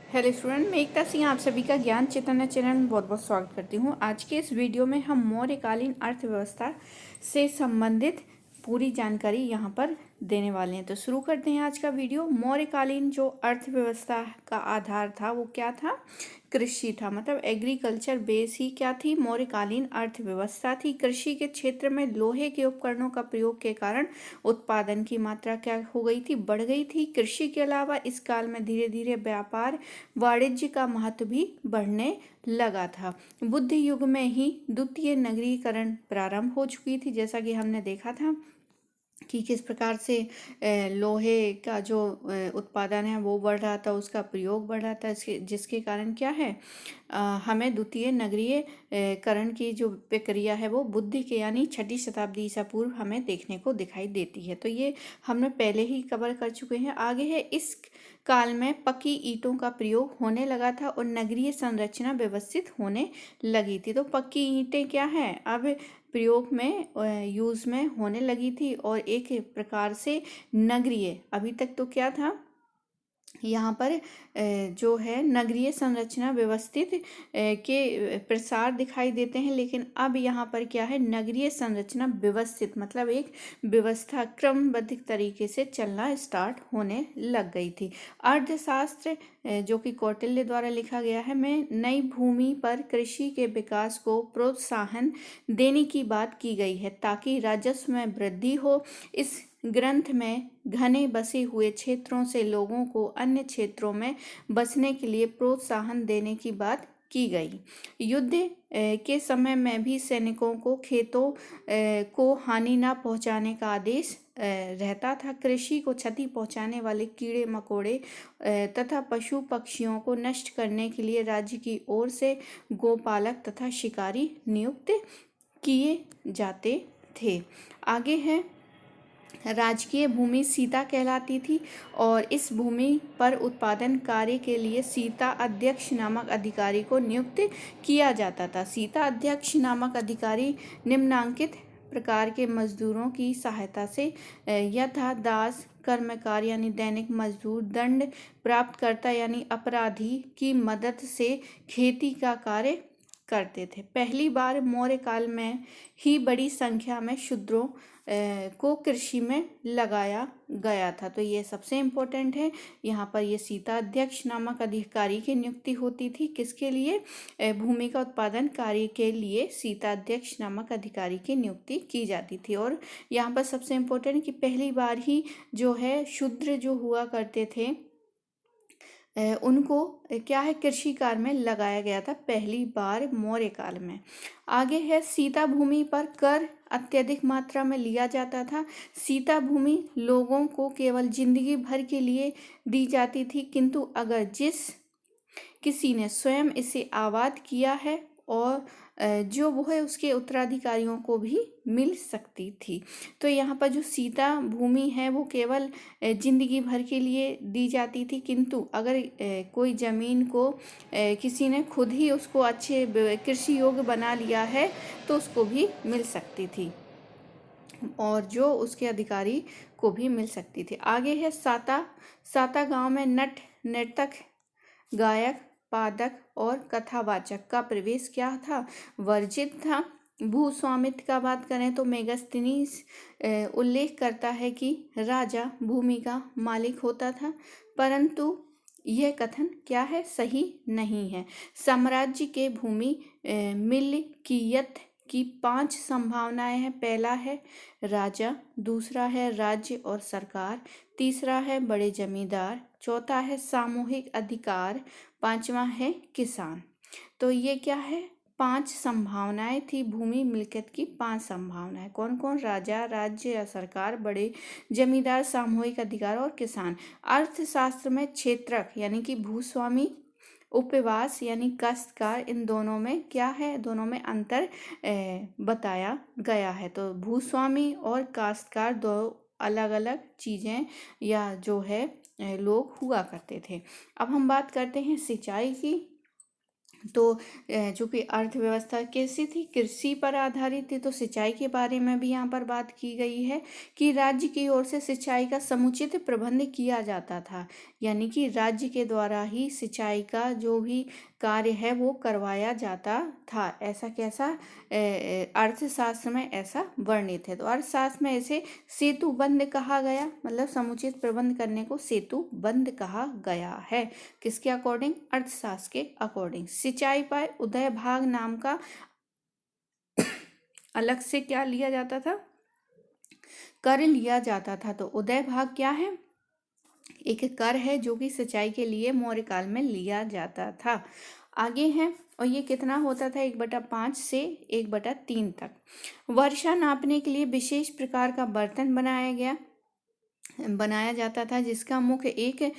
Hello student, मैं एकता सिंह आप सभी का ज्ञान चैतन्य चैनल में बहुत बहुत स्वागत करती हूँ। आज के इस वीडियो में हम मौर्यकालीन अर्थव्यवस्था से संबंधित पूरी जानकारी यहाँ पर देने वाले हैं। तो शुरू करते हैं आज का वीडियो। मौर्यकालीन जो अर्थव्यवस्था का आधार था वो क्या था? कृषि था। मतलब एग्रीकल्चर बेस ही क्या थी? मौर्यकालीन अर्थव्यवस्था थी। कृषि के क्षेत्र में लोहे के उपकरणों का प्रयोग के कारण उत्पादन की मात्रा क्या हो गई थी? बढ़ गई थी। कृषि के अलावा इस काल में धीरे धीरे व्यापार वाणिज्य का महत्व भी बढ़ने लगा था। बुद्ध युग में ही द्वितीय नगरीकरण प्रारंभ हो चुकी थी, जैसा कि हमने देखा था कि किस प्रकार से लोहे का जो उत्पादन है वो बढ़ रहा था, उसका प्रयोग बढ़ रहा था, जिसके कारण क्या है, हमें द्वितीय नगरीय करण की जो प्रक्रिया है वो बुद्ध के यानी 6ठी शताब्दी ईसा पूर्व हमें देखने को दिखाई देती है। तो ये हमने पहले ही कवर कर चुके हैं। आगे है, इस काल में पक्की ईंटों का प्रयोग होने लगा था और नगरीय संरचना व्यवस्थित होने लगी थी। तो पक्की ईंटें क्या है, अब प्रयोग में यूज में होने लगी थी और एक प्रकार से नगरीय, अभी तक तो क्या था यहाँ पर जो है नगरीय संरचना व्यवस्थित के प्रसार दिखाई देते हैं, लेकिन अब यहाँ पर क्या है, नगरीय संरचना व्यवस्थित मतलब एक व्यवस्था क्रमबद्ध तरीके से चलना स्टार्ट होने लग गई थी। अर्थशास्त्र जो कि कौटिल्य द्वारा लिखा गया है, में नई भूमि पर कृषि के विकास को प्रोत्साहन देने की बात की गई है ताकि राजस्व में वृद्धि हो। इस ग्रंथ में घने बसे हुए क्षेत्रों से लोगों को अन्य क्षेत्रों में बसने के लिए प्रोत्साहन देने की बात की गई। युद्ध के समय में भी सैनिकों को खेतों को हानि न पहुंचाने का आदेश रहता था। कृषि को क्षति पहुंचाने वाले कीड़े मकोड़े तथा पशु पक्षियों को नष्ट करने के लिए राज्य की ओर से गोपालक तथा शिकारी नियुक्त किए जाते थे। आगे है, राजकीय भूमि सीता कहलाती थी और इस भूमि पर उत्पादन कार्य के लिए सीता अध्यक्ष नामक अधिकारी को नियुक्त किया जाता था। सीता अध्यक्ष नामक अधिकारी निम्नांकित प्रकार के मजदूरों की सहायता से यथा दास, कर्मकार यानी दैनिक मजदूर, दंड प्राप्तकर्ता यानी अपराधी की मदद से खेती का कार्य करते थे। पहली बार मौर्य काल में ही बड़ी संख्या में शूद्रों को कृषि में लगाया गया था। तो ये सबसे इम्पोर्टेंट है। यहाँ पर ये सीता अध्यक्ष नामक अधिकारी की नियुक्ति होती थी। किसके लिए? भूमि का उत्पादन कार्य के लिए सीता अध्यक्ष नामक अधिकारी की नियुक्ति की जाती थी। और यहाँ पर सबसे इम्पोर्टेंट कि पहली बार ही जो है शूद्र जो हुआ करते थे उनको क्या है, कृषि कार्य में लगाया गया था पहली बार मौर्य काल में। आगे है, सीता भूमि पर कर अत्यधिक मात्रा में लिया जाता था। सीता भूमि लोगों को केवल जिंदगी भर के लिए दी जाती थी, किंतु अगर जिस किसी ने स्वयं इसे आबाद किया है और जो वो है उसके उत्तराधिकारियों को भी मिल सकती थी। तो यहाँ पर जो सीता भूमि है वो केवल जिंदगी भर के लिए दी जाती थी, किंतु अगर कोई जमीन को किसी ने खुद ही उसको अच्छे कृषि योग्य बना लिया है तो उसको भी मिल सकती थी और जो उसके अधिकारी को भी मिल सकती थी। आगे है, साता। साता गांव में नट, नर्तक, गायक, पादक और कथावाचक का प्रवेश क्या था? वर्जित था। भूस्वामित्व का बात करें तो मेगस्थनीज उल्लेख करता है कि राजा भूमि का मालिक होता था, परंतु यह कथन क्या है, सही नहीं है। साम्राज्य के भूमि मिल्कियत की 5 संभावनाएं हैं। पहला है राजा, दूसरा है राज्य और सरकार, तीसरा है बड़े जमींदार, चौथा है सामूहिक अधिकार, पांचवा है किसान। तो ये क्या है, 5 संभावनाएं थी। भूमि मिल्कियत की 5 संभावनाएं कौन कौन? राजा, राज्य या सरकार, बड़े जमींदार, सामूहिक अधिकार और किसान। अर्थशास्त्र में क्षेत्रक यानी कि भूस्वामी, उपवास यानी काश्तकार, इन दोनों में क्या है, दोनों में अंतर बताया गया है। तो भूस्वामी और काश्तकार दो अलग अलग चीज़ें या जो है लोग हुआ करते थे। अब हम बात करते हैं सिंचाई की। तो चूँकि अर्थव्यवस्था कैसी थी, कृषि पर आधारित थी, तो सिंचाई के बारे में भी यहाँ पर बात की गई है कि राज्य की ओर से सिंचाई का समुचित प्रबंध किया जाता था। यानी कि राज्य के द्वारा ही सिंचाई का जो भी कार्य है वो करवाया जाता था। ऐसा कैसा अर्थशास्त्र में ऐसा वर्णित है। तो अर्थशास्त्र में इसे सेतुबंध कहा गया, मतलब समुचित प्रबंध करने को सेतुबंध कहा गया है। किसके अकॉर्डिंग? अर्थशास्त्र के अकॉर्डिंग। सिंचाई पर उदय भाग नाम का अलग से क्या लिया जाता था? कर लिया जाता था। तो उदय भाग क्या है? एक कर है जो कि सिंचाई के लिए मौर्य काल में लिया जाता था। आगे है, और ये कितना होता था? 1/5 से 1/3 तक। वर्षा नापने के लिए विशेष प्रकार का बर्तन बनाया जाता था, जिसका मुख एक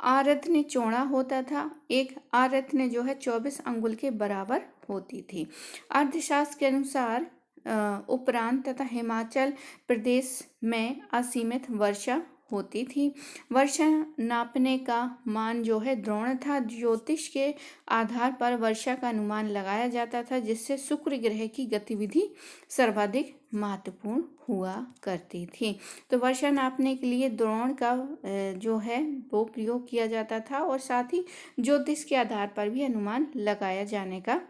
आरत्न चौड़ा होता था। एक आरत्न जो है 24 अंगुल के बराबर होती थी। अर्थशास्त्र के अनुसार उपरांत तथा हिमाचल प्रदेश में असीमित वर्षा होती थी। वर्षा नापने का मान जो है द्रोण था। ज्योतिष के आधार पर वर्षा का अनुमान लगाया जाता था, जिससे शुक्र ग्रह की गतिविधि सर्वाधिक महत्वपूर्ण हुआ करती थी। तो वर्षा नापने के लिए द्रोण का जो है वो प्रयोग किया जाता था, और साथ ही ज्योतिष के आधार पर भी अनुमान लगाया जाने का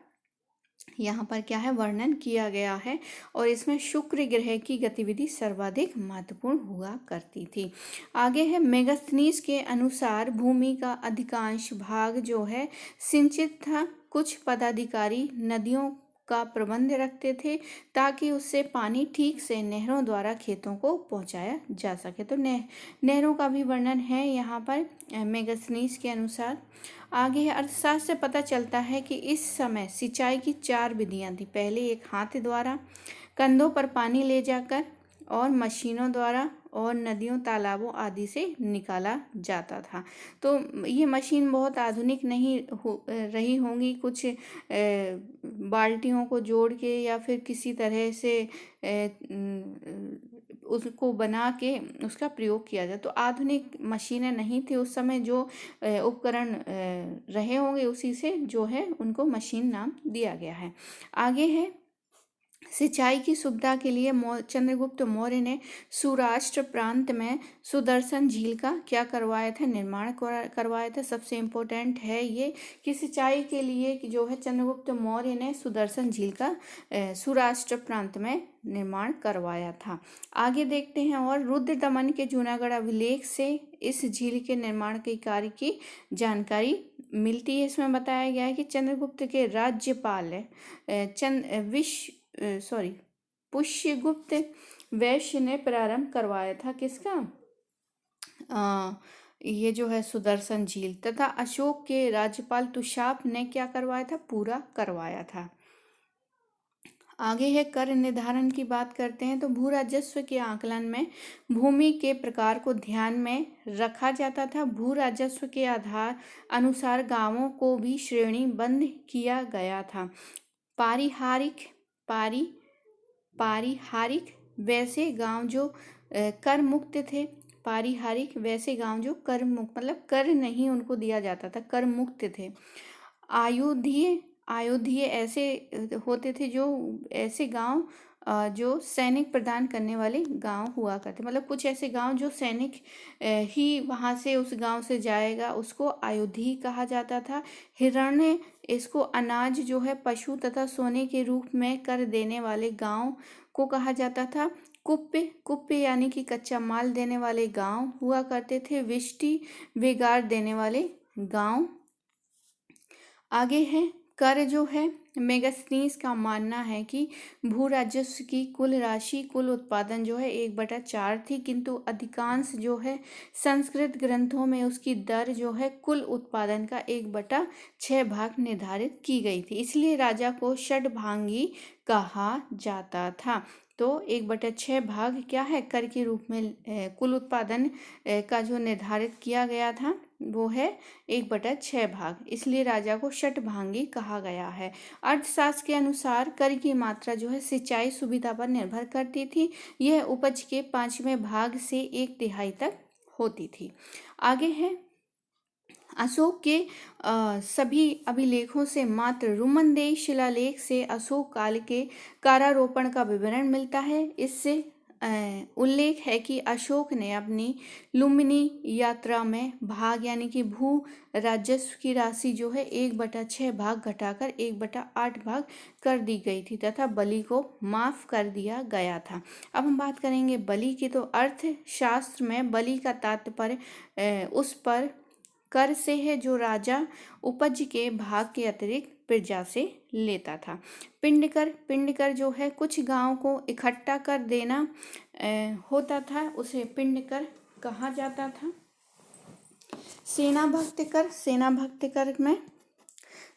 यहाँ पर क्या है? वर्णन किया गया है। और इसमें शुक्र ग्रह की गतिविधि सर्वाधिक महत्वपूर्ण हुआ करती थी। आगे है, मेगास्थनीज के अनुसार भूमि का अधिकांश भाग जो है सिंचित था। कुछ पदाधिकारी नदियों का प्रबंध रखते थे ताकि उससे पानी ठीक से नहरों द्वारा खेतों को पहुंचाया जा सके। तो नहरों का भी वर्णन है यहाँ पर मेगास्थनीज के अनुसार। आगे है, अर्थशास्त्र से पता चलता है कि इस समय सिंचाई की 4 विधियां थी। पहले एक हाथ द्वारा, कंधों पर पानी ले जाकर, और मशीनों द्वारा, और नदियों तालाबों आदि से निकाला जाता था। तो ये मशीन बहुत आधुनिक नहीं रही होंगी। कुछ बाल्टियों को जोड़ के या फिर किसी तरह से उसको बना के उसका प्रयोग किया जाए। तो आधुनिक मशीनें नहीं थी उस समय। जो उपकरण रहे होंगे उसी से जो है उनको मशीन नाम दिया गया है। आगे है, सिंचाई की सुविधा के लिए चंद्रगुप्त मौर्य ने सौराष्ट्र प्रांत में सुदर्शन झील का क्या करवाया था? निर्माण करवाया था। सबसे इम्पोर्टेंट है ये कि सिंचाई के लिए जो है चंद्रगुप्त मौर्य ने सुदर्शन झील का सौराष्ट्र प्रांत में निर्माण करवाया था। आगे देखते हैं, और रुद्र दमन के जूनागढ़ अभिलेख से इस झील के निर्माण के कार्य की जानकारी मिलती है। इसमें बताया गया है कि चंद्रगुप्त के राज्यपाल पुष्यगुप्त वैश्य ने प्रारंभ करवाया था। किसका? ये जो है सुदर्शन झील। तथा अशोक के राज्यपाल तुषाप ने क्या करवाया था? पूरा करवाया था। आगे है, कर निर्धारण की बात करते हैं। तो भू राजस्व के आकलन में भूमि के प्रकार को ध्यान में रखा जाता था। भू राजस्व के आधार अनुसार गांवों को भी श्रेणीबद्ध किया गया था। पारिहारिक वैसे गांव जो कर मुक्त थे। पारिहारिक वैसे गांव जो कर मुक्त, मतलब कर नहीं उनको दिया जाता था, कर मुक्त थे। अयोध्य ऐसे होते थे जो ऐसे गांव जो सैनिक प्रदान करने वाले गांव हुआ करते। मतलब कुछ ऐसे गांव जो सैनिक ही वहां से उस गांव से जाएगा, उसको अयोध्या कहा जाता था। हिरण्य, इसको अनाज जो है पशु तथा सोने के रूप में कर देने वाले गांव को कहा जाता था। कुप्य यानी कि कच्चा माल देने वाले गांव हुआ करते थे। विष्टि, वेगार देने वाले गांव। आगे है, कर जो है मेगास्थनीज का मानना है कि भू राजस्व की कुल राशि, कुल उत्पादन जो है 1/4 थी, किंतु अधिकांश जो है संस्कृत ग्रंथों में उसकी दर जो है कुल उत्पादन का 1/6 भाग निर्धारित की गई थी। इसलिए राजा को षडभांगी कहा जाता था। तो 1/6 भाग क्या है? कर के रूप में कुल उत्पादन का जो निर्धारित किया गया था वो है 1/6 भाग। इसलिए राजा को षटभांगी कहा गया है। अर्थशास्त्र के अनुसार कर की मात्रा जो है सिंचाई सुविधा पर निर्भर करती थी। यह उपज के 5वें भाग से 1/3 तक होती थी। आगे है, अशोक के सभी अभिलेखों से मात्र रुमनदेही शिलालेख से अशोक काल के कारारोपण का विवरण मिलता है। इससे उल्लेख है कि अशोक ने अपनी लुम्बिनी यात्रा में भाग यानी कि भू राजस्व की राशि जो है 1/6 भाग घटाकर 1/8 भाग कर दी गई थी तथा बलि को माफ कर दिया गया था। अब हम बात करेंगे बलि की, तो अर्थशास्त्र में बलि का तात्पर्य उस पर कर से है जो राजा उपज के भाग के अतिरिक्त प्रजा से लेता था। पिंडकर जो है कुछ गांव को इकट्ठा कर देना होता था, उसे पिंडकर कहा जाता था। सेना भक्त कर में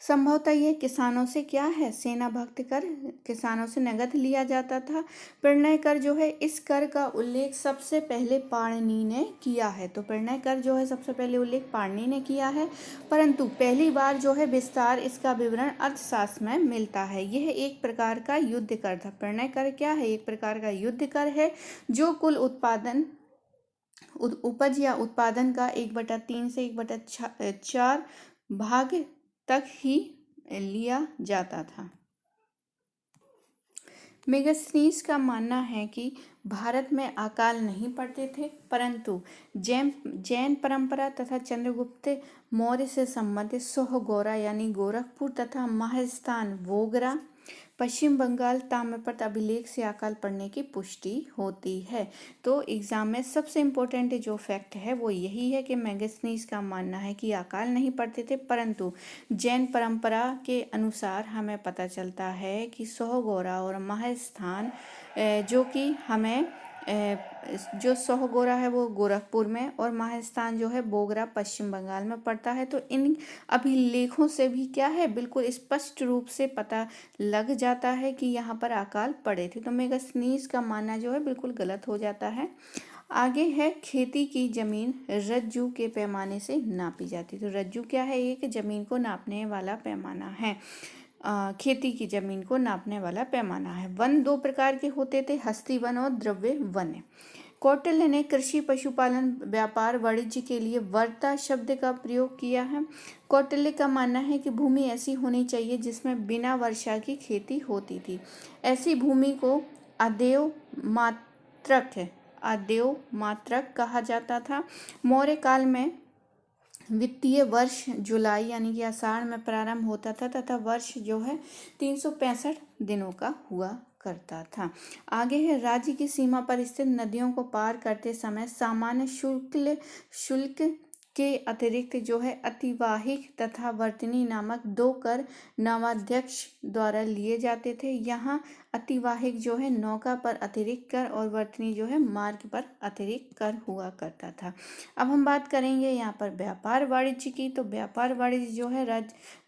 संभवतः ये किसानों से क्या है, सेना भक्त कर किसानों से नगद लिया जाता था। प्रणय कर जो है, इस कर का उल्लेख सबसे पहले पाणिनि ने किया है। तो प्रणय कर जो है सबसे पहले उल्लेख पाणिनि ने किया है, परंतु पहली बार जो है विस्तार इसका विवरण अर्थशास्त्र में मिलता है। यह एक प्रकार का युद्ध कर था। प्रणय कर क्या है, एक प्रकार का युद्ध कर है जो कुल उपज या उत्पादन का 1/3 से 1/4 भाग तक ही लिया जाता था। मेगास्थनीज का मानना है कि भारत में अकाल नहीं पड़ते थे, परंतु जैन परंपरा तथा चंद्रगुप्त मौर्य से संबंधित सोहगोरा यानी गोरखपुर तथा महस्थान वोगरा पश्चिम बंगाल ताम्रपत्र अभिलेख से अकाल पड़ने की पुष्टि होती है। तो एग्जाम में सबसे इम्पोर्टेंट जो फैक्ट है वो यही है कि मेगास्थनीज का मानना है कि अकाल नहीं पड़ते थे, परंतु जैन परंपरा के अनुसार हमें पता चलता है कि सोहगोरा और महस्थान जो कि हमें जो सोहगोरा है वो गोरखपुर में और महस्थान जो है बोगरा पश्चिम बंगाल में पड़ता है। तो इन अभिलेखों से भी क्या है, बिल्कुल स्पष्ट रूप से पता लग जाता है कि यहाँ पर अकाल पड़े थे। तो मेगास्थनीज का मानना जो है बिल्कुल गलत हो जाता है। आगे है खेती की जमीन रज्जू के पैमाने से नापी जाती। तो रज्जू क्या है, एक जमीन को नापने वाला पैमाना है। खेती की जमीन को नापने वाला पैमाना है। वन दो प्रकार के होते थे, हस्ती वन और द्रव्य वन। कौटिल्य ने कृषि पशुपालन व्यापार वाणिज्य के लिए वर्ता शब्द का प्रयोग किया है। कौटिल्य का मानना है कि भूमि ऐसी होनी चाहिए जिसमें बिना वर्षा की खेती होती थी। ऐसी भूमि को अदेव मात्रक कहा जाता था। मौर्य काल में वित्तीय वर्ष जुलाई यानी कि आषाढ़ में प्रारंभ होता था तथा वर्ष जो है 365 दिनों का हुआ करता था। आगे है राज्य की सीमा पर स्थित नदियों को पार करते समय सामान्य शुल्क के अतिरिक्त जो है अतिवाहिक तथा वर्तनी नामक 2 कर नवाध्यक्ष द्वारा लिए जाते थे। यहाँ अतिवाहिक जो है नौका पर अतिरिक्त कर और वर्तनी जो है मार्ग पर अतिरिक्त कर हुआ करता था। अब हम बात करेंगे यहाँ पर व्यापार वाणिज्य की। तो व्यापार वाणिज्य जो है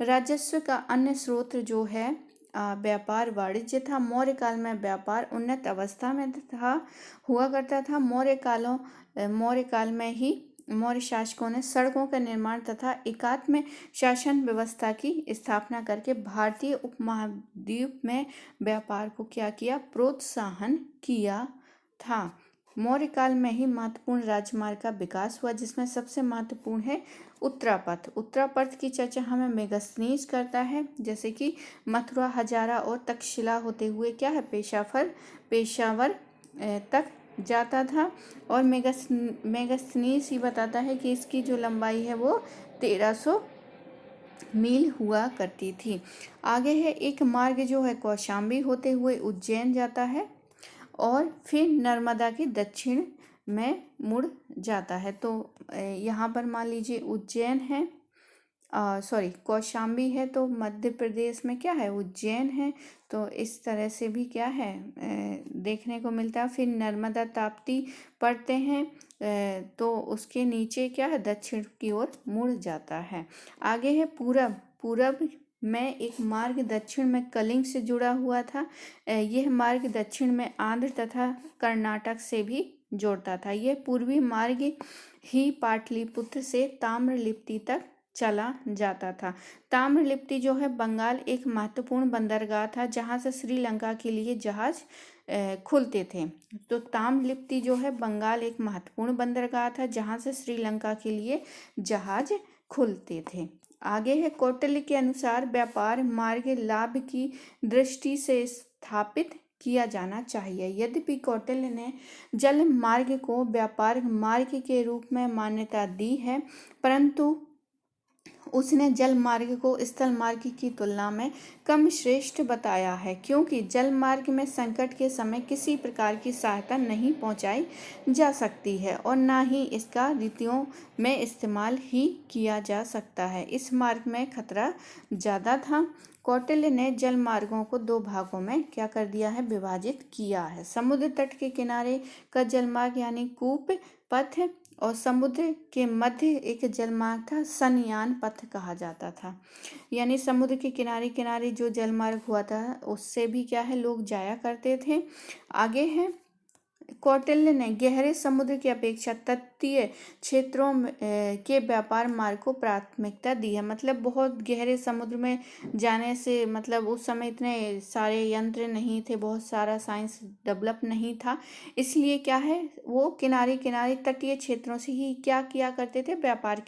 राजस्व का अन्य स्रोत जो है व्यापार वाणिज्य था। मौर्य काल में व्यापार उन्नत अवस्था में हुआ करता था। मौर्य काल में ही मौर्य शासकों ने सड़कों का निर्माण तथा एकात्म शासन व्यवस्था की स्थापना करके भारतीय उपमहाद्वीप में व्यापार को क्या किया, प्रोत्साहन किया था। मौर्य काल में ही महत्वपूर्ण राजमार्ग का विकास हुआ, जिसमें सबसे महत्वपूर्ण है उत्तरापथ की चर्चा हमें मेगास्थनीज करता है, जैसे कि मथुरा, हजारा और तक्षशिला होते हुए क्या है पेशावर तक जाता था। और मेगास्थनीज ही बताता है कि इसकी जो लंबाई है वो 1300 मील हुआ करती थी। आगे है एक मार्ग जो है कौशाम्बी होते हुए उज्जैन जाता है और फिर नर्मदा के दक्षिण में मुड़ जाता है। तो यहाँ पर मान लीजिए उज्जैन है, कौशाम्बी है, तो मध्य प्रदेश में क्या है, उज्जैन है। तो इस तरह से भी क्या है देखने को मिलता है। फिर नर्मदा ताप्ती पढ़ते हैं तो उसके नीचे क्या है दक्षिण की ओर मुड़ जाता है। आगे है पूरब में एक मार्ग दक्षिण में कलिंग से जुड़ा हुआ था। यह मार्ग दक्षिण में आंध्र तथा कर्नाटक से भी जोड़ता था। यह पूर्वी मार्ग ही पाटलिपुत्र से ताम्रलिप्ति तक चला जाता था। ताम्रलिप्ति जो है बंगाल एक महत्वपूर्ण बंदरगाह था जहां से श्रीलंका के लिए जहाज खुलते थे। तो ताम्रलिप्ति जो है बंगाल एक महत्वपूर्ण बंदरगाह था जहां से श्रीलंका के लिए जहाज खुलते थे। आगे है, कौटिल्य के अनुसार व्यापार मार्ग लाभ की दृष्टि से स्थापित किया जाना चाहिए। यद्यपि कौटिल्य ने जल मार्ग को व्यापार मार्ग के रूप में मान्यता दी है, परंतु उसने जल मार्ग को स्थल मार्ग की तुलना में कम श्रेष्ठ बताया है, क्योंकि जल मार्ग में संकट के समय किसी प्रकार की सहायता नहीं पहुंचाई जा सकती है और न ही इसका रीतियों में इस्तेमाल ही किया जा सकता है। इस मार्ग में खतरा ज़्यादा था। कौटिल्य ने जल मार्गों को दो भागों में क्या कर दिया है, विभाजित किया है। समुद्र तट के किनारे का जल मार्ग यानी कूप पथ, और समुद्र के मध्य एक जलमार्ग था, सनयान पथ कहा जाता था। यानी समुद्र के किनारे किनारे जो जलमार्ग हुआ था उससे भी क्या है, लोग जाया करते थे। आगे है, कौटिल्य ने गहरे समुद्र की अपेक्षा तटीय क्षेत्रों के व्यापार मार्ग को प्राथमिकता दी है। मतलब बहुत गहरे समुद्र में जाने से, मतलब उस समय इतने सारे यंत्र नहीं थे, बहुत सारा साइंस डेवलप नहीं था, इसलिए क्या है, वो किनारे किनारे तटीय क्षेत्रों से ही क्या किया करते थे, व्यापार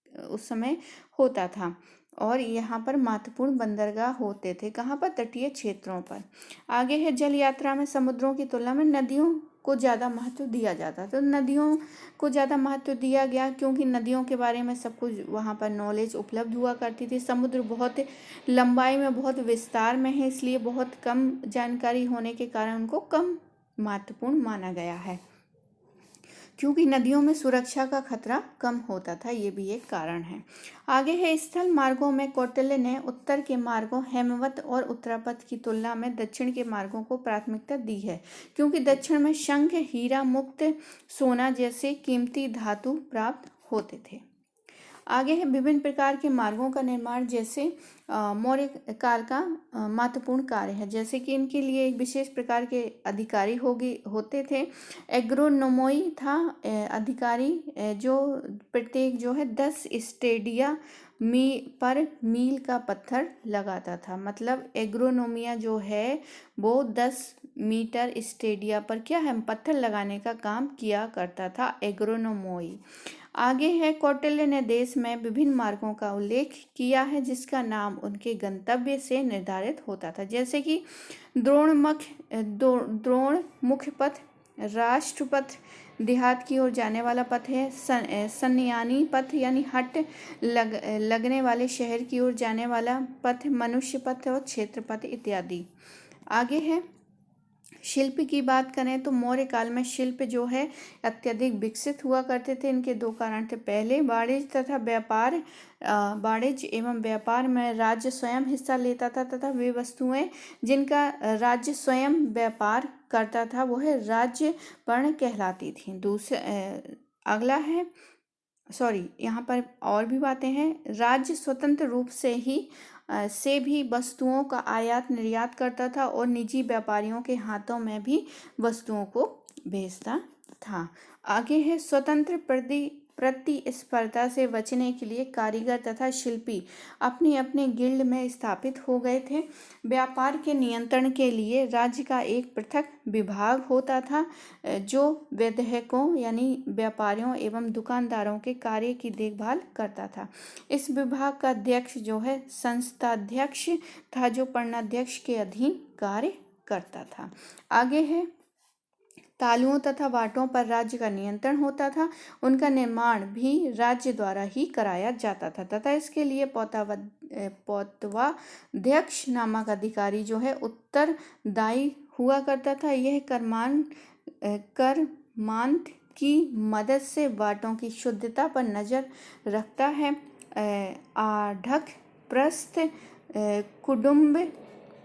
उस समय होता था। और यहाँ पर महत्वपूर्ण बंदरगाह होते थे, कहाँ पर, तटीय क्षेत्रों पर। आगे है, जल यात्रा में समुद्रों की तुलना में नदियों को ज़्यादा महत्व दिया जाता। तो नदियों को ज़्यादा महत्व दिया गया क्योंकि नदियों के बारे में सब कुछ वहाँ पर नॉलेज उपलब्ध हुआ करती थी। समुद्र बहुत लंबाई में, बहुत विस्तार में है, इसलिए बहुत कम जानकारी होने के कारण उनको कम महत्वपूर्ण माना गया है, क्योंकि नदियों में सुरक्षा का खतरा कम होता था, ये भी एक कारण है। आगे है, स्थल मार्गों में कौटिल्य ने उत्तर के मार्गों हेमवत और उत्तरापथ की तुलना में दक्षिण के मार्गों को प्राथमिकता दी है, क्योंकि दक्षिण में शंख, हीरा, मुक्त, सोना जैसे कीमती धातु प्राप्त होते थे। आगे है, विभिन्न प्रकार के मार्गों का निर्माण, जैसे मौर्य काल का महत्वपूर्ण कार्य है, जैसे कि इनके लिए एक विशेष प्रकार के अधिकारी होते थे। एग्रोनोमोई था अधिकारी, जो प्रत्येक जो है 10 स्टेडिया पर मील का पत्थर लगाता था। मतलब एग्रोनोमिया जो है वो 10 मीटर स्टेडिया पर क्या है, पत्थर लगाने का काम किया करता था, एग्रोनोमोई। आगे है, कौटिल्य ने देश में विभिन्न मार्गों का उल्लेख किया है जिसका नाम उनके गंतव्य से निर्धारित होता था, जैसे कि द्रोण मुख्य पथ, राष्ट्रपथ देहात की ओर जाने वाला पथ है, सन्यानी पथ यानी हट लगने वाले शहर की ओर जाने वाला पथ, मनुष्य पथ और क्षेत्र पथ इत्यादि। आगे है, शिल्प की बात करें तो मौर्य काल में शिल्प जो है अत्यधिक विकसित हुआ करते थे। इनके दो कारण थे, पहले वाणिज्य तथा व्यापार, वाणिज्य एवं व्यापार में राज्य स्वयं हिस्सा लेता था तथा वे वस्तुएं जिनका राज्य स्वयं व्यापार करता था वो है राज्य वर्ण कहलाती थी। अगला है, यहाँ पर और भी बातें हैं। राज्य स्वतंत्र रूप से भी वस्तुओं का आयात निर्यात करता था और निजी व्यापारियों के हाथों में भी वस्तुओं को भेजता था। आगे है, स्वतंत्र प्रतिस्पर्धा से बचने के लिए कारीगर तथा शिल्पी अपने अपने गिल्ड में स्थापित हो गए थे। व्यापार के नियंत्रण के लिए राज्य का एक पृथक विभाग होता था जो वैदेहकों यानी व्यापारियों एवं दुकानदारों के कार्य की देखभाल करता था। इस विभाग का अध्यक्ष जो है संस्थाध्यक्ष था, जो परणाध्यक्ष के अधीन कार्य करता था। आगे है, तालुओं तथा वाटों पर राज्य का नियंत्रण होता था। उनका निर्माण भी राज्य द्वारा ही कराया जाता था तथा इसके लिए पौतवाध्यक्ष नामक अधिकारी जो है उत्तरदायी हुआ करता था। यह कर्मांत की मदद से वाटों की शुद्धता पर नजर रखता है। आढ़क, प्रस्थ, कुडुम्ब,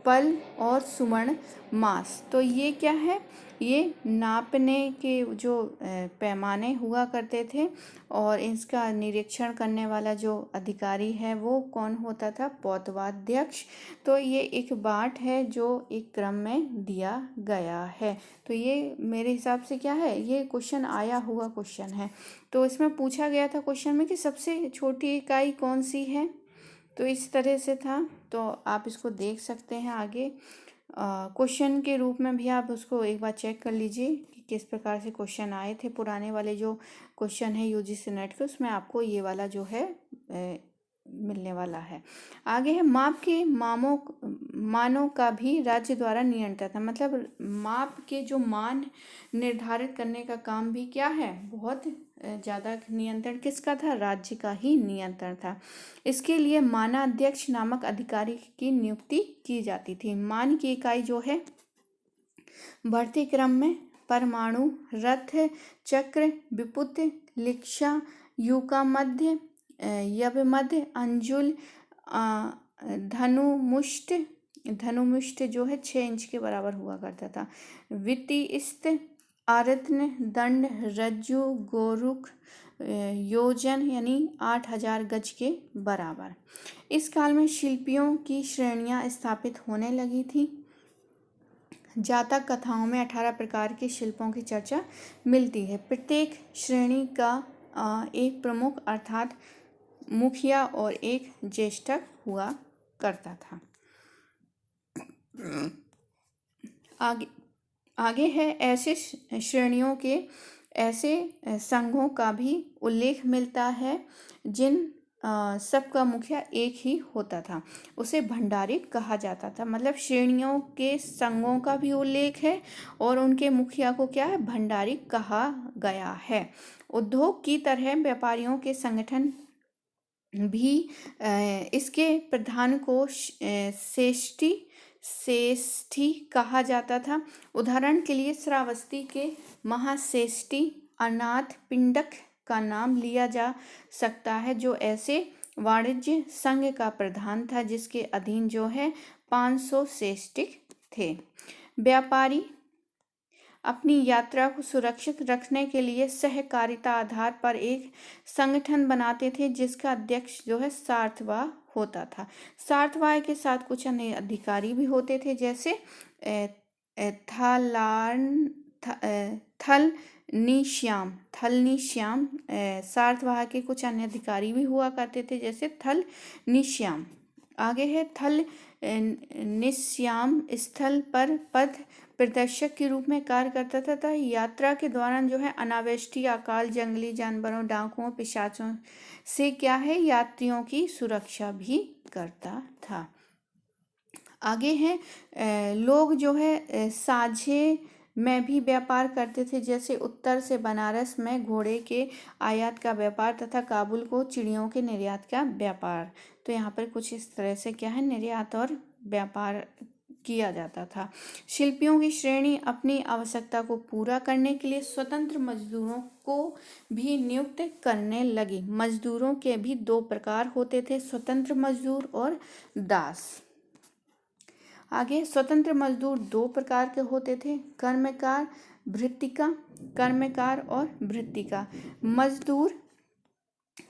पल और सुवर्ण मास, तो ये क्या है, ये नापने के जो पैमाने हुआ करते थे और इसका निरीक्षण करने वाला जो अधिकारी है वो कौन होता था, पौतवाध्यक्ष। तो ये एक बाट है जो एक क्रम में दिया गया है। तो ये मेरे हिसाब से क्या है, ये क्वेश्चन आया हुआ क्वेश्चन है। तो इसमें पूछा गया था क्वेश्चन में कि सबसे छोटी इकाई कौन सी है, तो इस तरह से था। तो आप इसको देख सकते हैं आगे क्वेश्चन के रूप में भी आप उसको एक बार चेक कर लीजिए कि किस प्रकार से क्वेश्चन आए थे। पुराने वाले जो क्वेश्चन है यूजीसी नेट के, उसमें आपको ये वाला जो है मिलने वाला है। आगे है माप के मानों का भी राज्य द्वारा नियंत्रण था। मतलब माप के जो मान निर्धारित करने का काम भी क्या है, बहुत ज़्यादा नियंत्रण किसका था, राज्य का ही नियंत्रण था। इसके लिए मानाध्यक्ष नामक अधिकारी की नियुक्ति की जाती थी। मान की इकाई जो है बढ़ते क्रम में परमाणु, रथ, चक्र, विपुत, लिक्षा, युका मध्य, यवमध्य, अंजुल, धनुमुष्ट जो है 6 इंच के बराबर हुआ करता था। वित्तीस्त, आरत्न, दंड, रज्जु, गोरुख, योजन यानी 8000 गज के बराबर। इस काल में शिल्पियों की श्रेणियां स्थापित होने लगी थी। जातक कथाओं में 18 प्रकार के शिल्पों की चर्चा मिलती है। प्रत्येक श्रेणी का एक प्रमुख अर्थात मुखिया और एक ज्येष्ठक हुआ करता था। आगे है ऐसे श्रेणियों के ऐसे संघों का भी उल्लेख मिलता है जिन सबका मुखिया एक ही होता था, उसे भंडारिक कहा जाता था। मतलब श्रेणियों के संघों का भी उल्लेख है और उनके मुखिया को क्या है, भंडारिक कहा गया है। उद्योग की तरह व्यापारियों के संगठन भी इसके प्रधान को श्रेष्ठी कहा जाता था। उदाहरण के लिए श्रावस्ती के महाश्रेष्ठी अनाथ पिंडक का नाम लिया जा सकता है, जो ऐसे वाणिज्य संघ का प्रधान था जिसके अधीन जो है 500 श्रेष्ठिक थे। व्यापारी अपनी यात्रा को सुरक्षित रखने के लिए सहकारिता आधार पर एक संगठन बनाते थे जिसका अध्यक्ष जो है सार्थवाह होता था। सार्थवाह के साथ कुछ अन्य अधिकारी भी होते थे, जैसे थलनीश्याम। सार्थवाह के कुछ अन्य अधिकारी भी हुआ करते थे, जैसे थलनीश्याम। आगे है थल निश्याम स्थल पर पथ प्रदर्शक के रूप में कार्य करता था। यात्रा के दौरान जो है अनावृष्टि, अकाल, जंगली जानवरों, डाकुओं, पिशाचों से क्या है यात्रियों की सुरक्षा भी करता था। आगे है लोग जो है साझे में भी व्यापार करते थे, जैसे उत्तर से बनारस में घोड़े के आयात का व्यापार तथा काबुल को चिड़ियों के निर्यात का व्यापार। तो यहाँ पर कुछ इस तरह से क्या है निर्यात और व्यापार किया जाता था। शिल्पियों की श्रेणी अपनी आवश्यकता को पूरा करने के लिए स्वतंत्र मजदूरों को भी नियुक्त करने लगी। मजदूरों के भी 2 प्रकार होते थे, स्वतंत्र मजदूर और दास। आगे स्वतंत्र मजदूर 2 प्रकार के होते थे, कर्मकार और भृत्तिका। मजदूर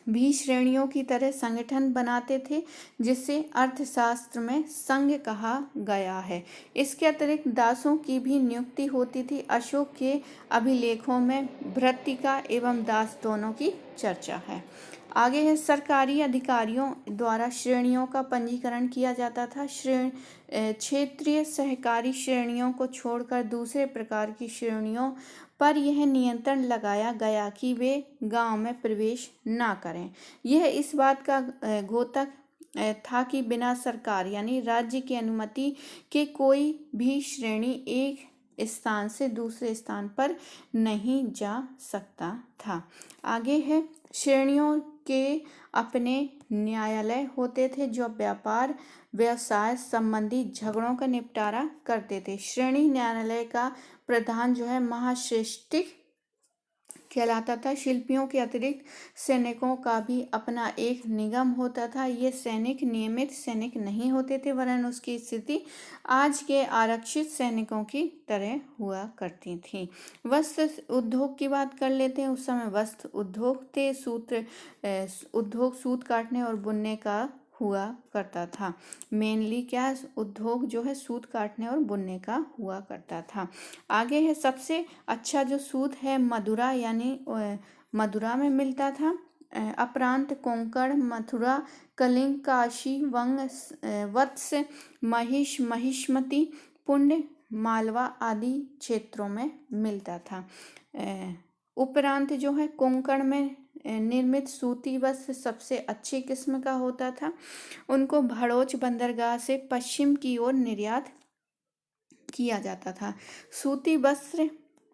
भी श्रेणियों की तरह संगठन बनाते थे, जिसे अर्थशास्त्र में संघ कहा गया है। इसके अतिरिक्त दासों की भी नियुक्ति होती थी। अशोक के अभिलेखों में भृत्तिका एवं दास दोनों की चर्चा है। आगे है सरकारी अधिकारियों द्वारा श्रेणियों का पंजीकरण किया जाता था। क्षेत्रीय सहकारी श्रेणियों को छोड़कर दूसरे प्रकार की श्रेणियों पर यह नियंत्रण लगाया गया कि वे गांव में प्रवेश ना करें। यह इस बात का घोतक था कि बिना सरकार यानी राज्य की अनुमति के कोई भी श्रेणी एक स्थान से दूसरे स्थान पर नहीं जा सकता था। आगे है श्रेणियों के अपने न्यायालय होते थे जो व्यापार व्यवसाय संबंधी झगड़ों का निपटारा करते थे। श्रेणी न्यायालय का प्रधान जो है महाश्रेष्ठिक कहलाता था। शिल्पियों के अतिरिक्त सैनिकों का भी अपना एक निगम होता था। ये सैनिक नियमित सैनिक नहीं होते थे, वरन उसकी स्थिति आज के आरक्षित सैनिकों की तरह हुआ करती थी। वस्त्र उद्योग की बात कर लेते हैं। उस समय वस्त्र उद्योग थे। उद्योग सूत काटने और बुनने का हुआ करता था। मेनली क्या उद्योग जो है सूत काटने और बुनने का हुआ करता था। आगे है सबसे अच्छा जो सूत है मदुरा यानी मदुरा में मिलता था। अपरांत कोंकण, मथुरा, कलिंग, काशी, वंग, वत्स, महिष्मती, पुण्य, मालवा आदि क्षेत्रों में मिलता था। उपरांत जो है कोंकण में निर्मित सूती वस्त्र सबसे अच्छी किस्म का होता था। उनको भड़ोच बंदरगाह से पश्चिम की ओर निर्यात किया जाता था। सूती वस्त्र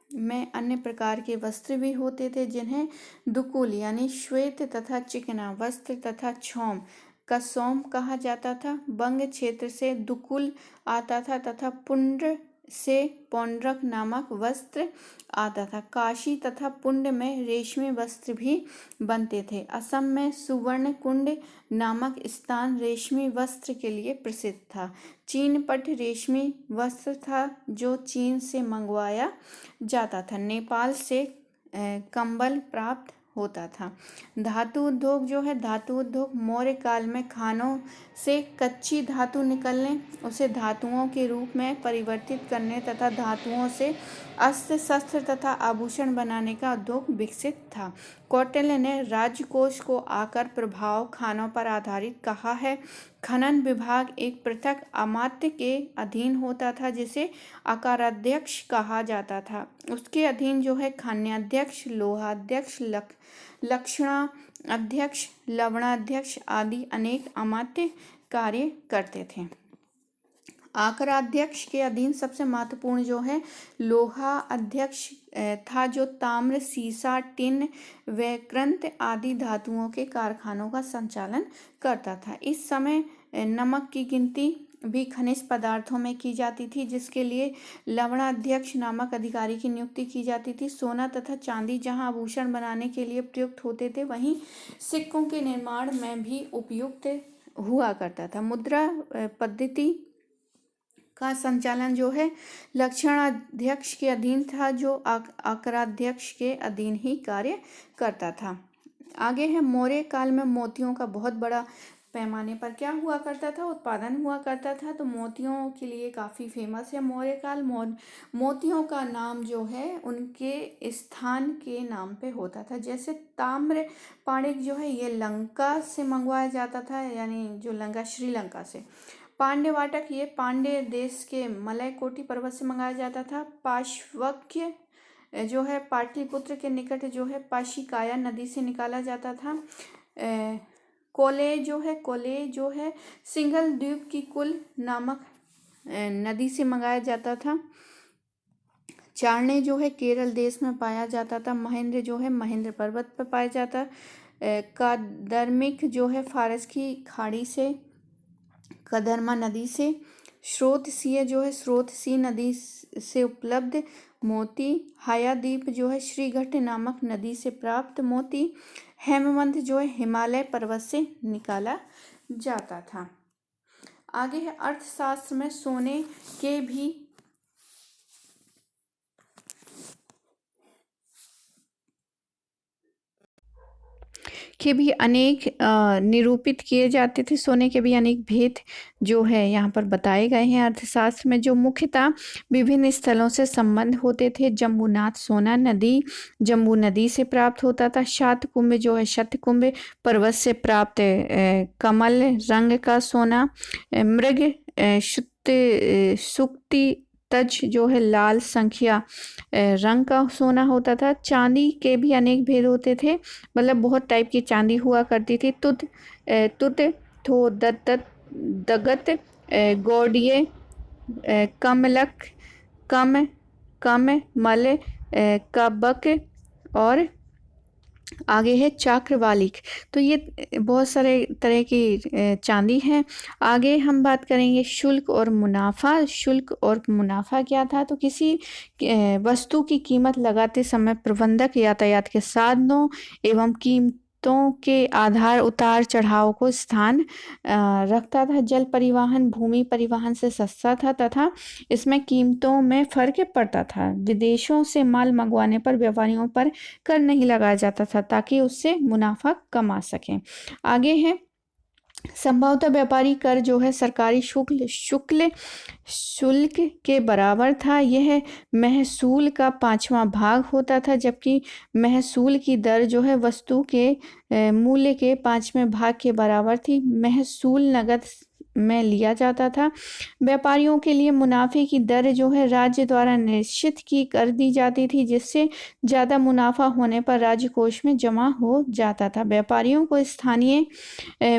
में अन्य प्रकार के वस्त्र भी होते थे, जिन्हें दुकुल यानी श्वेत तथा चिकना वस्त्र तथा क्षौम कसौम कहा जाता था। बंग क्षेत्र से दुकुल आता था तथा पुंड्र से पौंड्रक नामक वस्त्र आता था। काशी तथा पुंड में रेशमी वस्त्र भी बनते थे। असम में सुवर्ण कुंड नामक स्थान रेशमी वस्त्र के लिए प्रसिद्ध था। चीन पट रेशमी वस्त्र था जो चीन से मंगवाया जाता था। नेपाल से कंबल प्राप्त होता था। धातु उद्योग जो है, धातु उद्योग मौर्य काल में खानों से कच्ची धातु निकलने, उसे धातुओं के रूप में परिवर्तित करने तथा धातुओं से अस्त्र शस्त्र तथा आभूषण बनाने का उद्योग विकसित था। कौटिल्य ने राजकोष को आकर प्रभाव खानों पर आधारित कहा है। खनन विभाग एक पृथक अमात्य के अधीन होता था, जिसे आकाराध्यक्ष कहा जाता था। उसके अधीन जो है खान्याध्यक्ष, लोहाध्यक्ष, लक्षणाध्यक्ष, लवणाध्यक्ष आदि अनेक अमात्य कार्य करते थे। आकाराध्यक्ष के अधीन सबसे महत्वपूर्ण जो है लोहा अध्यक्ष था, जो ताम्र, सीसा, टिन, वैक्रंत आदि धातुओं के कारखानों का संचालन करता था। इस समय नमक की गिनती भी खनिज पदार्थों में की जाती थी, जिसके लिए लवणाध्यक्ष नामक अधिकारी की नियुक्ति की जाती थी। सोना तथा चांदी जहां आभूषण बनाने के लिए प्रयुक्त होते थे, वहीं सिक्कों के निर्माण में भी उपयुक्त हुआ करता था। मुद्रा पद्धति का संचालन जो है लक्षणाध्यक्ष के अधीन था, जो आकाराध्यक्ष के अधीन ही कार्य करता था। आगे है मौर्य काल में मोतियों का बहुत बड़ा पैमाने पर क्या हुआ करता था, उत्पादन हुआ करता था। तो मोतियों के लिए काफ़ी फेमस है मौर्य काल। मोतियों का नाम जो है उनके स्थान के नाम पे होता था। जैसे ताम्र पाणिक जो है ये लंका से मंगवाया जाता था, यानी जो लंका श्रीलंका से। पांड्यवाटक ये पांड्य देश के मलयकोटि पर्वत से मंगाया जाता था। पाशवक्य जो है पाटलिपुत्र के निकट जो है पाशिकाया नदी से निकाला जाता था। कोले जो है सिंघल द्वीप की कुल नामक नदी से मंगाया जाता था। चारणे जो है केरल देश में पाया जाता था। महेंद्र जो है महेंद्र पर्वत पर पाया जाता। कादर्मिक जो है फारस की खाड़ी से कदरमा नदी से। स्रोतसीय जो है स्रोतसी नदी से उपलब्ध मोती। हायाद्वीप जो है श्रीघट नामक नदी से प्राप्त मोती। हेमवंत जो है हिमालय पर्वत से निकाला जाता था। आगे है अर्थशास्त्र में सोने के भी अनेक निरूपित किए जाते थे। सोने के भी अनेक भेद जो है यहाँ पर बताए गए हैं अर्थशास्त्र में, जो मुख्यतः विभिन्न स्थलों से संबंध होते थे। जम्बूनाथ सोना नदी जम्बू नदी से प्राप्त होता था। शातकुंभ जो है शतकुंभ पर्वत से प्राप्त कमल रंग का सोना। मृग सुक्ति तज जो है लाल संख्या रंग का सोना होता था। चांदी के भी अनेक भेद होते थे, मतलब बहुत टाइप की चांदी हुआ करती थी। तुत थो दगत गौड़िये कमलक कम मल कबक और आगे है चाक्रवालिक। तो ये बहुत सारे तरह की चांदी है। आगे हम बात करेंगे शुल्क और मुनाफा। शुल्क और मुनाफा क्या था, तो किसी वस्तु की कीमत लगाते समय प्रबंधक यातायात के साधनों एवं कीमतों के आधार उतार चढ़ाव को स्थान रखता था। जल परिवहन भूमि परिवहन से सस्ता था तथा इसमें कीमतों में फर्क पड़ता था। विदेशों से माल मंगवाने पर व्यापारियों पर कर नहीं लगाया जाता था ताकि उससे मुनाफा कमा सकें। आगे है संभवतः व्यापारी कर जो है सरकारी शुल्क के बराबर था। यह महसूल का 5वां भाग होता था, जबकि महसूल की दर जो है वस्तु के मूल्य के 5वें भाग के बराबर थी। महसूल नगद में लिया जाता था। व्यापारियों के लिए मुनाफे की दर जो है राज्य द्वारा निश्चित की कर दी जाती थी, जिससे ज़्यादा मुनाफा होने पर राज्य कोष में जमा हो जाता था। व्यापारियों को स्थानीय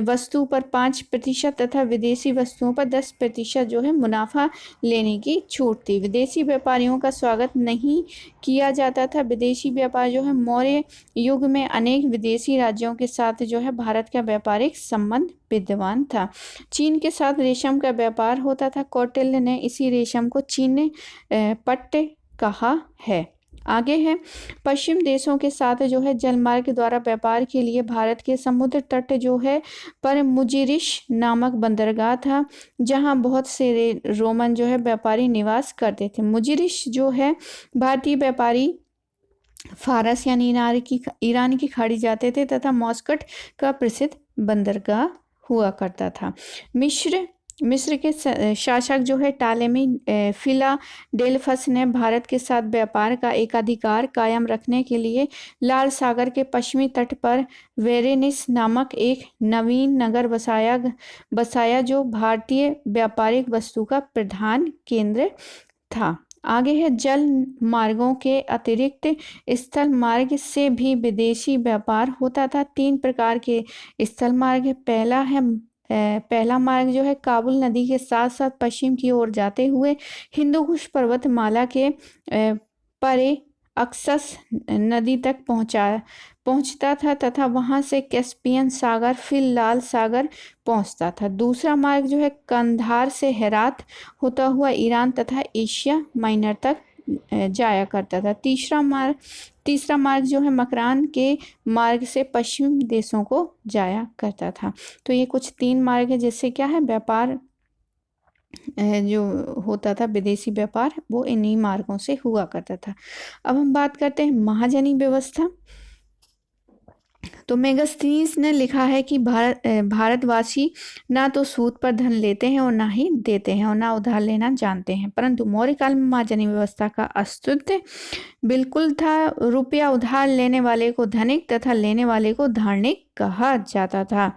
वस्तु पर 5% तथा विदेशी वस्तुओं पर 10% जो है मुनाफा लेने की छूट थी। विदेशी व्यापारियों का स्वागत नहीं किया जाता था। विदेशी व्यापार जो है मौर्य युग में अनेक विदेशी राज्यों के साथ जो है भारत का व्यापारिक संबंध विद्यमान था। चीन के साथ रेशम का व्यापार होता था। कौटिल्य ने इसी रेशम को चीन पट्ट कहा है। आगे है, पश्चिम देशों के साथ जो है जलमार्ग द्वारा व्यापार के लिए भारत के समुद्र तट जो है पर मुजिरिश नामक बंदरगाह था, जहां बहुत से रोमन जो है व्यापारी निवास करते थे। मुजिरिश जो है भारतीय व्यापारी फारस यानी ईरान की खाड़ी जाते थे तथा मॉस्कट का प्रसिद्ध बंदरगाह हुआ करता था। मिस्र के शासक जो है टालेमी फिलाडेल्फस ने भारत के साथ व्यापार का एकाधिकार कायम रखने के लिए लाल सागर के पश्चिमी तट पर वेरेनिस नामक एक नवीन नगर बसाया जो भारतीय व्यापारिक वस्तु का प्रधान केंद्र था। आगे है, जल मार्गों के अतिरिक्त स्थल मार्ग से भी विदेशी व्यापार होता था। 3 प्रकार के स्थल मार्ग। पहला मार्ग जो है काबुल नदी के साथ साथ पश्चिम की ओर जाते हुए हिंदुकुश पर्वतमाला के परे अक्सस नदी तक पहुंचता था तथा वहां से कैस्पियन सागर फिर लाल सागर पहुंचता था। दूसरा मार्ग जो है कंधार से हेरात होता हुआ ईरान तथा एशिया माइनर तक जाया करता था। तीसरा मार्ग जो है मकरान के मार्ग से पश्चिम देशों को जाया करता था। तो ये कुछ 3 मार्ग है जिससे क्या है व्यापार जो होता था, विदेशी व्यापार, वो इन्हीं मार्गों से हुआ करता था। अब हम बात करते हैं महाजनी व्यवस्था। तो मेगास्थनीज ने लिखा है कि भारतवासी ना तो सूद पर धन लेते हैं और ना ही देते हैं और ना उधार लेना जानते हैं, परंतु मौर्य काल में महाजनी व्यवस्था का अस्तित्व बिल्कुल था। रुपया उधार लेने वाले को धनिक तथा लेने वाले को धार्मिक कहा जाता था।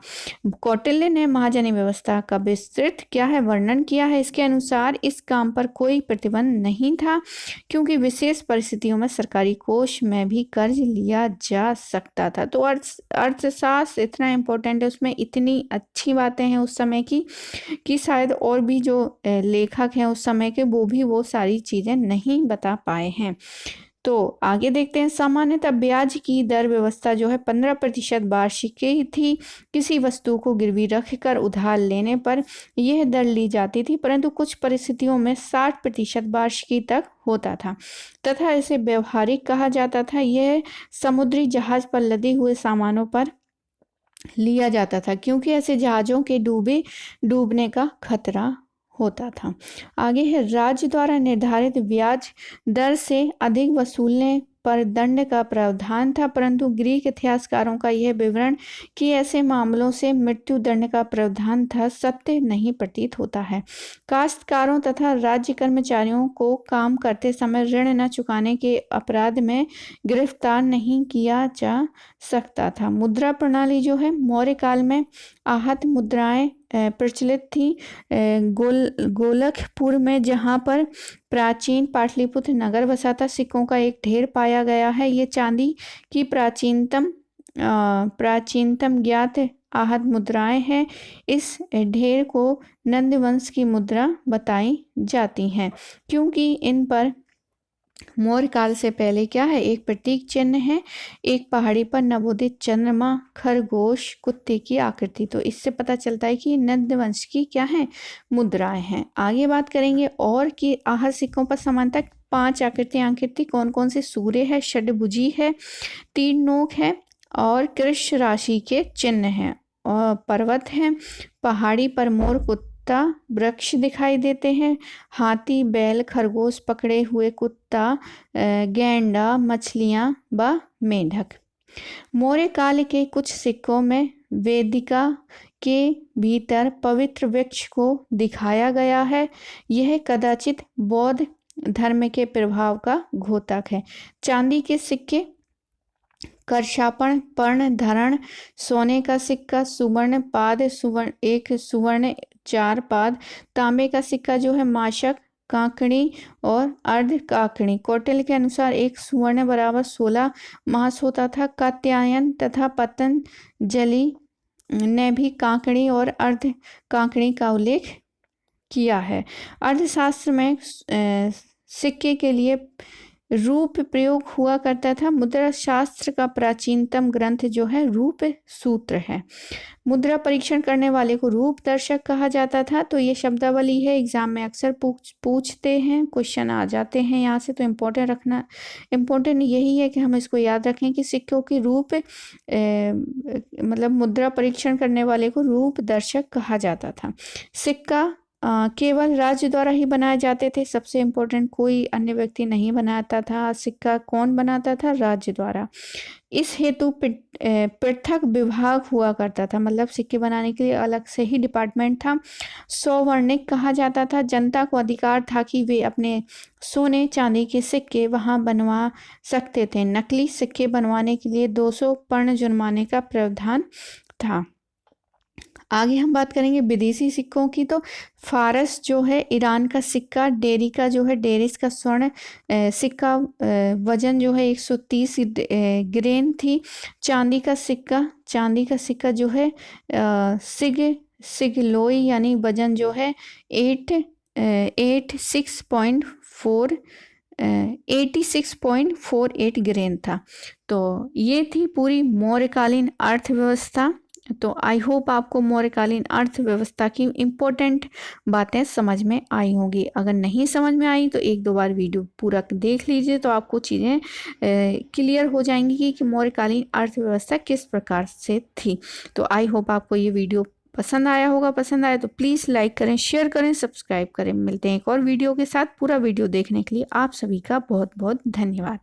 कौटिल्य ने महाजनी व्यवस्था का विस्तृत क्या है वर्णन किया है। इसके अनुसार इस काम पर कोई प्रतिबंध नहीं था, क्योंकि विशेष परिस्थितियों में सरकारी कोष में भी कर्ज लिया जा सकता था। तो अर्थशास्त्र इतना इम्पोर्टेंट है, उसमें इतनी अच्छी बातें हैं उस समय की कि शायद और भी जो लेखक हैं उस समय के वो सारी चीजें नहीं बता पाए हैं। तो आगे देखते हैं, सामान्यतः ब्याज की दर व्यवस्था जो है 15% वार्षिकी थी। किसी वस्तु को गिरवी रखकर उधार लेने पर यह दर ली जाती थी, परंतु कुछ परिस्थितियों में 60% वार्षिकी तक होता था तथा इसे व्यवहारिक कहा जाता था। यह समुद्री जहाज पर लदे हुए सामानों पर लिया जाता था, क्योंकि ऐसे जहाज़ों के डूबने का खतरा होता था। आगे है, राज्य द्वारा निर्धारित ब्याज दर से अधिक वसूलने पर दंड का प्रावधान था, परंतु ग्रीक इतिहासकारों का यह विवरण कि ऐसे मामलों से मृत्यु दंड का प्रावधान था सत्य नहीं प्रतीत होता है। काश्तकारों तथा राज्य कर्मचारियों को काम करते समय ऋण न चुकाने के अपराध में गिरफ्तार नहीं किया जा सकता था। मुद्रा प्रणाली जो है मौर्य काल में आहत मुद्राएं प्रचलित थी। गोलखपुर में जहाँ पर प्राचीन पाटलिपुत्र नगर बसा था, सिक्कों का एक ढेर पाया गया है। ये चांदी की प्राचीनतम ज्ञात आहत मुद्राएं हैं। इस ढेर को नंद वंश की मुद्रा बताई जाती हैं, क्योंकि इन पर मौर्य काल से पहले क्या है एक प्रतीक चिन्ह है, एक पहाड़ी पर नवोदित चंद्रमा, खरगोश, कुत्ते की आकृति। तो इससे पता चलता है कि नंद वंश की क्या है मुद्राएं हैं। आगे बात करेंगे और कि आहत सिक्कों पर समानता 5 आकृति कौन कौन से सूर्य है, षड्भुजी है, 3 नोक है और कृष्ण राशि के चिन्ह हैं और पर्वत है, पहाड़ी पर मोर, कुत्ता, वृक्ष दिखाई देते हैं, हाथी, बैल, खरगोश पकड़े हुए, कुत्ता, गैंडा, मछलियां व मेढक। मौर्य काल के कुछ सिक्कों में वेदिका के भीतर पवित्र वृक्ष को दिखाया गया है। यह कदाचित बौद्ध धर्म के प्रभाव का द्योतक है। चांदी के सिक्के कर्षापण, पर्ण धरण, सोने का सिक्का, सुवर्ण पाद, सुवर्ण 4 पाद। तांबे का सिक्का जो है माशक, कांकड़ी और अर्ध कांकड़ी। कौटिल्य के अनुसार एक सुवर्ण बराबर 16 मास होता था। कात्यायन तथा पतंजलि ने भी कांकड़ी और अर्ध कांकड़ी का उल्लेख किया है। अर्थशास्त्र में सिक्के के लिए रूप प्रयोग हुआ करता था। मुद्रा शास्त्र का प्राचीनतम ग्रंथ जो है रूप सूत्र है। मुद्रा परीक्षण करने वाले को रूप दर्शक कहा जाता था। तो ये शब्दावली है, एग्जाम में अक्सर पूछते हैं, क्वेश्चन आ जाते हैं यहाँ से। तो इम्पोर्टेंट यही है कि हम इसको याद रखें कि सिक्कों की रूप मतलब मुद्रा परीक्षण करने वाले को रूप दर्शक कहा जाता था। सिक्का केवल राज्य द्वारा ही बनाए जाते थे। सबसे इम्पोर्टेंट, कोई अन्य व्यक्ति नहीं बनाता था। सिक्का कौन बनाता था? राज्य द्वारा। इस हेतु पृथक विभाग हुआ करता था, मतलब सिक्के बनाने के लिए अलग से ही डिपार्टमेंट था। सौवर्णिक कहा जाता था। जनता को अधिकार था कि वे अपने सोने चांदी के सिक्के वहां बनवा सकते थे। नकली सिक्के बनवाने के लिए 200 पर्ण जुर्माने का प्रावधान था। आगे हम बात करेंगे विदेशी सिक्कों की। तो फारस जो है, ईरान का सिक्का, डेरी का जो है, डेरिस का स्वर्ण सिक्का, वजन जो है 130 ग्रेन थी। चांदी का सिक्का जो है सिगलोई यानी वजन जो है 86.48 ग्रेन था। तो ये थी पूरी मौर्यकालीन अर्थव्यवस्था। तो आई होप आपको मौर्यकालीन अर्थव्यवस्था की इम्पोर्टेंट बातें समझ में आई होंगी। अगर नहीं समझ में आई तो 1-2 बार वीडियो पूरा देख लीजिए, तो आपको चीज़ें क्लियर हो जाएंगी कि मौर्यकालीन अर्थव्यवस्था किस प्रकार से थी। तो आई होप आपको ये वीडियो पसंद आया होगा। पसंद आया तो प्लीज़ लाइक करें, शेयर करें, सब्सक्राइब करें। मिलते हैं एक और वीडियो के साथ। पूरा वीडियो देखने के लिए आप सभी का बहुत बहुत धन्यवाद।